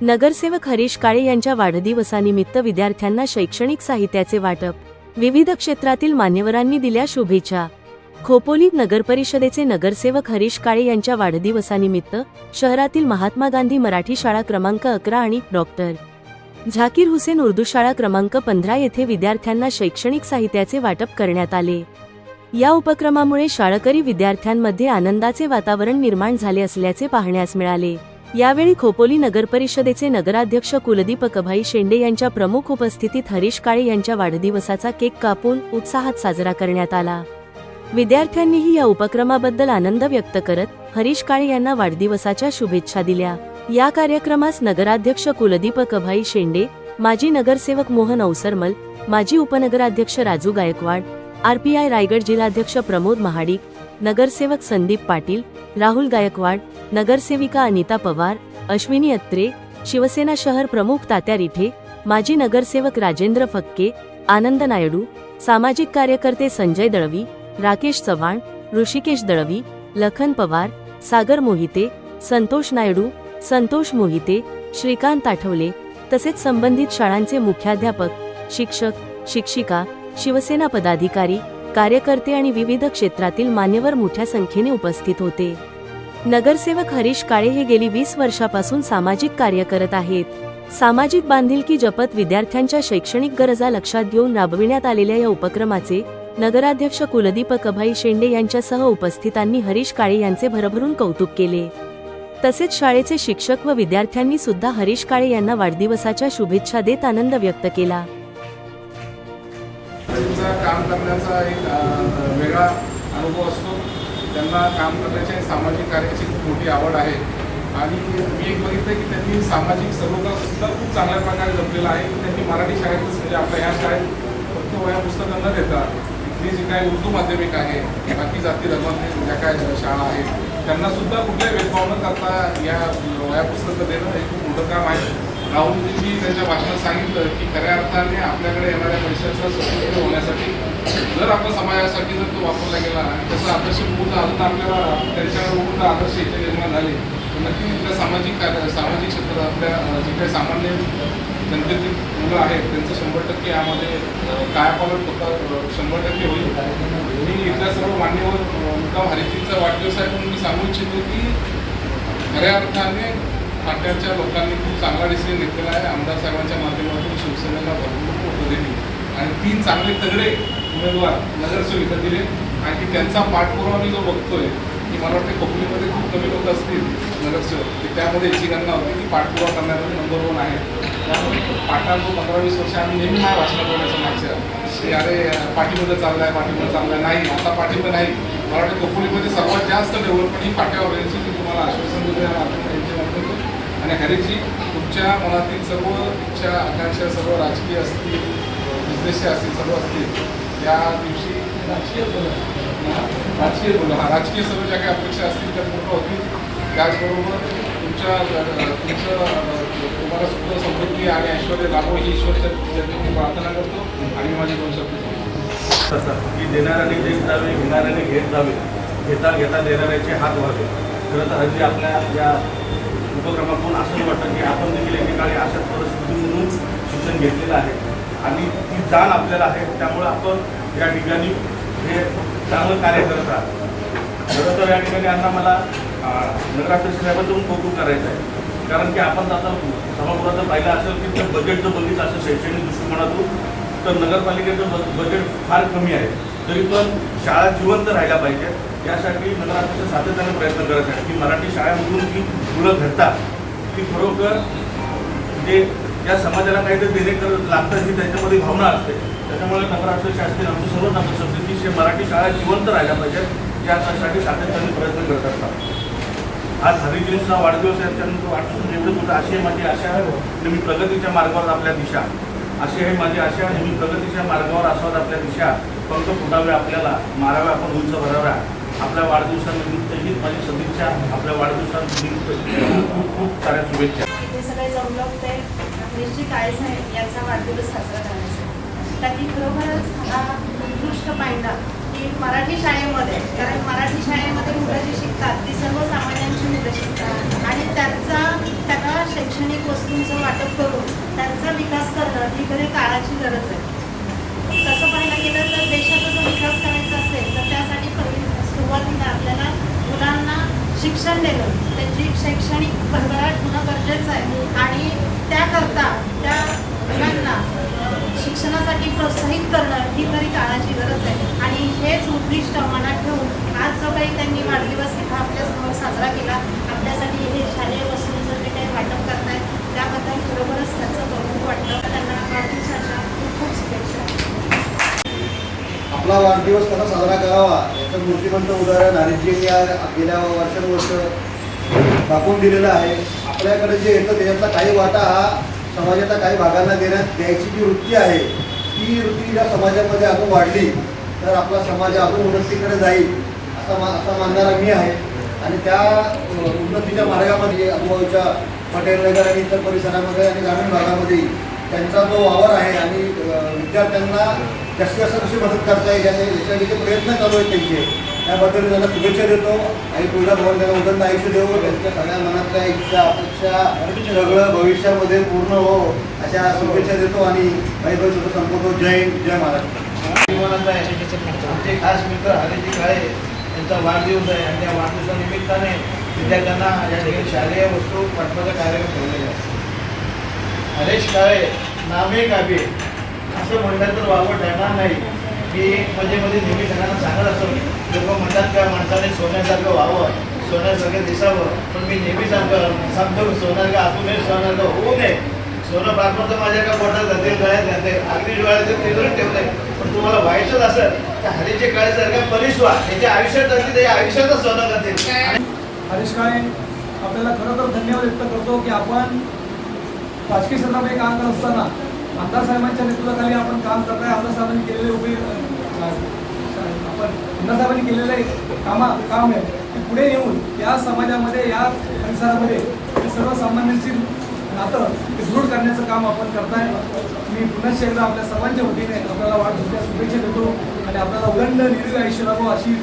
नगरसेवक हरीश काळे यांच्या वाढदिवसानिमित्त विद्यार्थ्यांना शैक्षणिक साहित्याचे वाटप, विविध क्षेत्रातील मान्यवरांनी दिल्या शुभेच्छा। खोपोली नगरपरिषदेचे नगरसेवक हरीश काळे यांच्या वाढदिवसानिमित्त शहरातील महात्मा गांधी मराठी शाळा क्रमांक 11 आणि डॉक्टर झाकीर हुसेन उर्दू शाळा क्रमांक 15 येथे विद्यार्थ्यांना शैक्षणिक साहित्याचे वाटप करण्यात आले। या उपक्रमामुळे शाळकरी विद्यार्थ्यांमध्ये आनंदाचे वातावरण निर्माण झाले असल्याचे पाहण्यास मिळाले। यावेळी खोपोली नगरपरिषदेचे नगराध्यक्ष कुलदीप कभाई शेंडे यांच्या प्रमुख उपस्थितीत हरीश काळे यांच्या वाढदिवसाचा केक कापून उत्साहात साजरा करण्यात आला। विद्यार्थ्यांनीही या उपक्रमाबद्दल आनंद व्यक्त करत हरीश काळे यांना वाढदिवसाच्या शुभेच्छा दिल्या। या कार्यक्रमास नगराध्यक्ष कुलदीप कभाई शेंडे, माजी नगरसेवक मोहन अवसरमल, माजी उपनगराध्यक्ष राजू गायकवाड, आरपीआय रायगड जिल्हाध्यक्ष प्रमोद महाडिक, नगरसेवक संदीप पाटील, राहुल गायकवाड, नगरसेविका अनिता पवार, अश्विनी अत्रे, शिवसेना शहर प्रमुख तात्या रिठे, माजी नगरसेवक राजेंद्र फक्के, आनंद नायडू, सामाजिक कार्यकर्ते संजय दळवी, राकेश चव्हाण, ऋषिकेश दळवी, लखन पवार, सागर मोहिते, संतोष नायडू, संतोष मोहिते, श्रीकांत आठवले तसेच संबंधित शाळांचे मुख्याध्यापक, शिक्षक, शिक्षिका, शिवसेना पदाधिकारी, कार्यकर्ते आणि विविध क्षेत्रातील मान्यवर मोठ्या संख्येने उपस्थित होते। नगरसेवक हरीश काळे हे गेली 20 वर्षापासून सामाजिक कार्य करत आहेत। सामाजिक बांधिलकी जपत विद्यार्थ्यांच्या शैक्षणिक गरजा लक्षात घेऊन राबविण्यात आलेल्या या उपक्रमाचे नगराध्यक्ष कुलदीप कभाई शेंडे यांच्यासह उपस्थितांनी हरीश काळे यांचे भरभरून कौतुक केले। तसेच शाळेचे शिक्षक व विद्यार्थ्यांनी सुद्धा हरीश काळे यांना वाढदिवसाच्या शुभेच्छा देत आनंद व्यक्त केला। काम करण्याचा एक वेगळा अनुभव असतो। त्यांना काम करण्याची सामाजिक कार्याची खूप मोठी आवड आहे आणि मी एक बघितलं की त्यांनी सामाजिक सरोकार सुद्धा खूप चांगल्या प्रकारे जपलेला आहे। त्यांनी मराठी शाळेतच म्हणजे आपल्या ह्या शाळेत फक्त वया पुस्तकं न देता इथली जी काय उर्दू माध्यमिक आहे, बाकी जाती धर्मातील ज्या काय शाळा आहेत त्यांना सुद्धा कुठल्याही भेदभाव न करता या वया पुस्तकं देणं हे खूप मोठं काम आहे। राहुलजींनी त्यांच्या भाषणात सांगितलं की खऱ्या अर्थाने आपल्याकडे येणाऱ्या पैशाचा सदुपयोग होण्यासाठी जर आपण समाजासाठी जर तो वापरला गेला आणि त्याचा आदर्श मूळ अजून आपल्याला त्यांच्यावर आदर्श इथे निर्माण झाले तर नक्की त्या सामाजिक क्षेत्रात आपल्या जे काही सामान्य जनतेतील मुलं आहेत त्यांचं 100% यामध्ये कायापालट होता 100% होईल। मी इथल्या सर्व मान्यवर मुक्काम हरीजींचा वाढदिवस आहे म्हणून मी सांगू इच्छितो की खऱ्या अर्थाने ठाण्याच्या लोकांनी खूप चांगला डिसिजन घेतलेला आहे। आमदार साहेबांच्या माध्यमातून शिवसेनेला भरपूर मतं दिली आणि 3 चांगले तगडे उमेदवार नगरसेवक इथं दिले आणि त्यांचा पाठपुरावा मी जो बघतोय की मला वाटते खोपोलीमध्ये खूप कमी लोक असतील नगरसेवक की त्यामध्ये याची गणना होती की पाठपुरावा करण्यामध्ये नंबर 1 आहे। त्यामुळे पाठांतो 15-20 वर्ष आम्ही नेहमी माझ्या भाषणात बोलायचं मागच्या की अरे पाठीमध्ये चाललाय नाही, आता पाठीमध्ये नाही। मला वाटतं खोपोलीमध्ये सर्वात जास्त डेव्हलपमेंट ही पाठ्यावर यायची की तुम्हाला आश्वासन दिलं आणि हरीजी तुमच्या मनातील सर्व इच्छा आकांक्षा सर्व राजकीय असतील, बिझनेसचे असतील, सर्व असतील त्या दिवशी राजकीय सर्व ज्या काही अपेक्षा असतील त्या पूर्ण होतील। त्याचबरोबर तुम्हाला सुद्धा समृद्धी आणि ऐश्वर्य लाभो ही ईश्वरच्या मी प्रार्थना करतो आणि माझे 2 शब्द की देणाऱ्याने देत जावे, घेणाऱ्याने घेत जावे, घेता घेता देणाऱ्याचे हात व्हावे। खरं तर हल्ली आपल्या या उपक्रमातून असं वाटतं की आपण देखील एकेकाळी अशाच परिस्थितीमधून शिक्षण घेतलेलं आहे आणि ती जाण आपल्याला आहे। त्यामुळे आपण या ठिकाणी हे चांगलं कार्य करत आहात। खरं तर या ठिकाणी आता मला नगराध्यक्ष साहेबांचं कौतुक करायचं आहे, कारण की आपण आता सभागृहात पाहिलं असेल की जर बजेट जर बघितलं असेल शैक्षणिक दृष्टिकोनातून तर नगरपालिकेचं बजेट फार कमी आहे। तरी पण शाळा जिवंत राहायला पाहिजे यासाठी नगराध्यक्ष सातत्याने प्रयत्न करत आहेत की मराठी शाळेमधून जी मुलं घडतात ती खरोखर जे या समाजाला काहीतरी देणे लागतं ही त्यांच्यामध्ये भावना असते। त्याच्यामुळे नगराध्यक्ष असतील आमचे सर्वच आपण समजते की मराठी शाळा जिवंत राहायला पाहिजेत यासाठी सातत्याने प्रयत्न करत असतात। आज हरीजींचा वाढदिवस आहे, त्यानंतर वाढदिवस एवढंच होतं अशी माझी आशा आहे नेहमी प्रगतीच्या मार्गावर आपल्या दिशा अशी आहे माझी आशा नेहमी प्रगतीच्या मार्गावर असावत आपल्या दिशा पंख फुटावे आपल्याला माराव्या आपण उंच भराव्या। आपल्या वाढदिवसानिमित्त हीच माझी सदिच्छा। आपल्या वाढदिवसानिमित्त खूप खूप साऱ्या शुभेच्छा। हे सगळे जमलं होते हरीश काळे साहेब यांचा वाढदिवस साजरा करण्यासाठी। त्यांनी खरोखरच हा उत्कृष्ट पाहिला की मराठी शाळेमध्ये, कारण मराठी शाळेमध्ये मुलं जी शिकतात ती सर्वसामान्यांची मुलं शिकतात आणि त्यांना शैक्षणिक वस्तूंचं वाटप करून त्यांचा विकास करणं ही खरी काळाची गरज आहे. तसं पाहायला गेलं तर देशाचा जर विकास करायचा असेल तर त्यासाठी सुरुवातीला आपल्याला मुलांना शिक्षण देणं, त्यांची शैक्षणिक भरभराट होणं गरजेचं आहे आणि त्याकरता त्या मुलांना शिक्षणासाठी प्रोत्साहित करणं ही खरी काळाची गरज आहे. आणि हेच उद्दिष्ट मनात ठेवून आज जो काही त्यांनी वाढदिवस हा आपल्यासमोर साजरा केला, आपल्यासाठी हे शालेय वस्तूंचं जे काही वाटप करतायत त्याबद्दल खरोखरच त्याचं कौतुक वाटलं. त्यांना वाढदिवसाच्या खूप खूप शुभेच्छा. आपला वाढदिवस कसा साजरा करावा याचं मूर्तिमंत उदाहरण हरीशजींनी गेल्या वर्षानुवर्ष दाखवून दिलेलं आहे. आपल्याकडे जे येतं त्याच्यातला काही वाटा हा समाजाच्या काही भागांना द्यायची जी वृत्ती आहे ती वृत्ती जर समाजामध्ये अजून वाढली तर आपला समाज अजून उन्नतीकडे जाईल असा मानणारा मी आहे. आणि त्या उन्नतीच्या मार्गामध्ये आजूबाजूच्या पटेलनगर आणि इतर परिसरामध्ये आणि ग्रामीण भागामध्ये त्यांचा जो वावर आहे आणि विद्यार्थ्यांना जास्तीत जास्त कशी मदत करता येईल याच्यासाठी जे प्रयत्न चालू आहेत त्यांचे त्याबद्दल त्यांना शुभेच्छा देतो. आणि तुळजा भवन त्यांना उदंड आयुष्य देऊ, त्यांच्या सगळ्या मनातल्या इच्छा अपेक्षा सगळं भविष्यामध्ये पूर्ण हो अशा शुभेच्छा देतो. आणि काही छोटं संपवतो. जय जय महाराष्ट्र. आमचे खास मित्र हरीशजी काळे यांचा वाढदिवस आहे आणि त्या वाढदिवसानिमित्ताने विद्यार्थ्यांना या ठिकाणी शालेय वस्तू वाटपाचा कार्यक्रम ठेवलेला आहे. हरीश काळे नामे काबे असं म्हटलं तर वावड ठरणार नाही. की मध्ये नेहमी सगळ्यांना सांगत असतो, लोक म्हणतात का माणसाने सोन्यासारखं व्हावं, सोन्यासारखं दिसावं, पण मी नेहमी सांगतो सोन्यासारखं असू नये, सोन्यासारखं होऊ नये. सोनं प्राप्त माझ्या का पोटात जाते, गळ्यात जाते, अगदी डोळ्यात ते जरी ठेवलंय, पण तुम्हाला व्हायचंच असेल तर हरीशचे काळेसारखं पलिश व्हा. त्याच्या आयुष्यात जातील, त्याच्या आयुष्यातच सोनं करतील. हरीश काळे आपल्याला खरोखर धन्यवाद व्यक्त करतो की आपण राजकीय क्षेत्रामध्ये काम करत असताना आमदार साहेबांच्या नेतृत्वाखाली आपण काम करताय. आमदार साहेबांनी केलेले आमदार साहेबांनी केलेले काम आहे ते पुढे नेऊन या समाजामध्ये या परिसरामध्ये सर्वसामान्यांची नातं दृढ करण्याचं काम आपण करताय. मी पुन्हा एकदा आपल्या सर्वांच्या वतीने आपल्याला वाढदिवसाच्या शुभेच्छा देतो आणि आपल्याला उदंड निरोगी आयुष्य लाभो अशी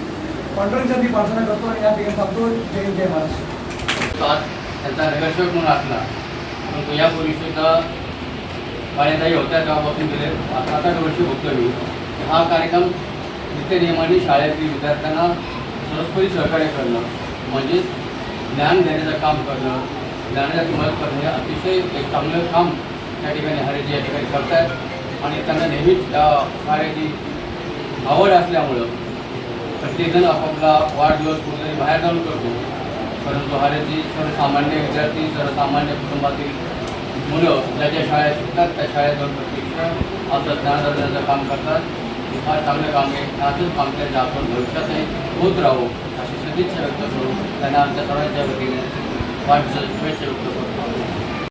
पांडुरंगाची प्रार्थना करतो आणि या ठिकाणी थांबतो. जय जय महाराष्ट्र. त्यांचा नगरसेवक म्हणून असला परंतु यापूर्वी सुद्धा पाण्याताई होत्या तेव्हापासून गेले 7-8 वर्ष बघतो मी. हा कार्यक्रम नित्यनियमाने शाळेतील विद्यार्थ्यांना सरस्वती सहकार्य करणं म्हणजे ज्ञान देण्याचं काम करणं, ज्ञानाची मदत करणं हे अतिशय एक चांगलं काम त्या ठिकाणी हरीजी या ठिकाणी करत आहेत. आणि त्यांना नेहमीच त्या कार्याची आवड असल्यामुळं प्रत्येकजण आपापला वाढदिवस कुठेतरी बाहेर जाऊन करतो. परंतु हरीजी सर्वसामान्य विद्यार्थी, सर्वसामान्य कुटुंबातील मुलं ज्या ज्या शाळेत शिकतात त्या शाळेत जाऊन प्रत्यक्ष असं ज्ञानदानाचं काम करतात. फार चांगलं काम आहे. असंच काम करायचं आपण भविष्यातही होत राहू अशी सदिच्छा व्यक्त करू. त्यांना आमच्या सर्वांच्या वतीने वाढदिवसाच्या शुभेच्छा व्यक्त करतो.